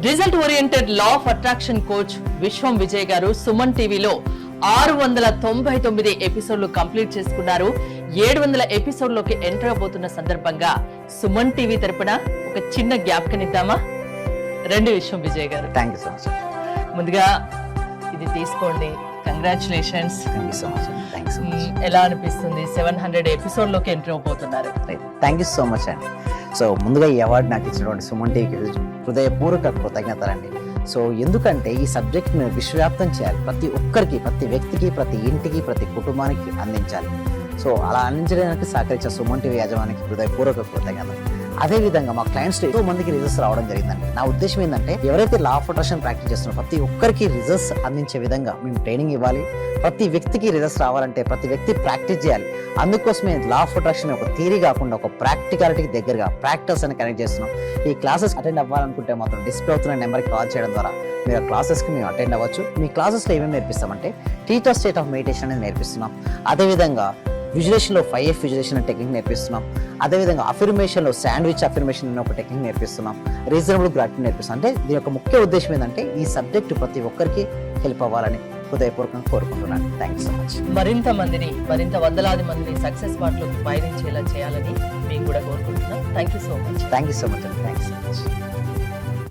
Result oriented law of attraction coach విశ్వం విజయ్ గారు సుమన్ టీవీలో 699 ఎపిసోడ్లు కంప్లీట్ చేసుకున్నారు. 700 ఎపిసోడ్లోకి ఎంటర్ అవబోతున్న సందర్భంగా సుమన్ టీవీ తరపున ఒక చిన్న జ్ఞాపకనిద్దామా? రండి విశ్వం విజయ్ గారు. Thank you so much. ముందుగా ఇది తీసుకోండి. Congratulations. Thank you so much. Thank you so much. ఎలా అనిపిస్తుంది? 700 ఎపిసోడ్లోకి ఎంటర్ అవబోతున్నారు. థ్యాంక్ యూ సో మచ్ అండి. సో ముందుగా ఈ అవార్డు నాకు ఇచ్చినటువంటి సుమన్ టీవీకి హృదయపూర్వక కృతజ్ఞతలండి. సో ఎందుకంటే ఈ సబ్జెక్ట్ని విశ్వవ్యాప్తం చేయాలి, ప్రతి ఒక్కరికి, ప్రతి వ్యక్తికి, ప్రతి ఇంటికి, ప్రతి కుటుంబానికి అందించాలి. సో అలా అందించడానికి సహకరించిన సుమన్ టీవీ యాజమానికి హృదయపూర్వక కృతజ్ఞతలు. అదేవిధంగా మా క్లయింట్స్ ఎంతో మందికి రిజల్ట్స్ రావడం జరిగిందండి. నా ఉద్దేశం ఏంటంటే ఎవరైతే లా ఆఫ్ అట్రాక్షన్ ప్రాక్టీస్ చేస్తున్నారో ప్రతి ఒక్కరికి రిజల్ట్స్ అందించే విధంగా మేము ట్రైనింగ్ ఇవ్వాలి. ప్రతి వ్యక్తికి రిజల్ట్స్ రావాలంటే ప్రతి వ్యక్తి ప్రాక్టీస్ చేయాలి. అందుకోసమే లా ఆఫ్ అట్రాక్షన్ ఒక థియరీ కాకుండా ఒక ప్రాక్టికాలిటీకి దగ్గరగా ప్రాక్టీస్ అని కనెక్ట్ చేస్తున్నాం. ఈ క్లాసెస్ అటెండ్ అవ్వాలనుకుంటే మాత్రం డిస్ప్లే అవుతున్న నెంబర్కి కాల్ చేయడం ద్వారా మీరు ఆ క్లాసెస్కి మేము అటెండ్ అవ్వచ్చు. మీ క్లాసెస్లో ఏమేమి నేర్పిస్తామంటే టీచర్ స్టేట్ ఆఫ్ మెడిటేషన్ అనేది నేర్పిస్తున్నాం. అదేవిధంగా విజులేషన్లో 5F విజులేషన్ టెక్నిక్ నేర్పిస్తున్నాం. అదేవిధంగా అఫర్మేషన్లో శాండ్విచ్ అఫర్మేషన్ అనే ఒక టెక్నిక్ నేర్పిస్తున్నాం. రీజనబుల్ గ్రాటిట్యూడ్ నేర్పిస్తున్నాం. అంటే దీని యొక్క ముఖ్య ఉద్దేశం ఏంటంటే ఈ సబ్జెక్టు ప్రతి ఒక్కరికి హెల్ప్ అవ్వాలని హృదయపూర్వకంగా కోరుకుంటున్నాను. Thank you so much. మరింత వందలాది మందిని సక్సెస్ పాటలోకి పయనించేలా చేయాలని మేము కూడా కోరుకుంటున్నాం. Thank you so much. Thank you so much అండి. Thank you so much.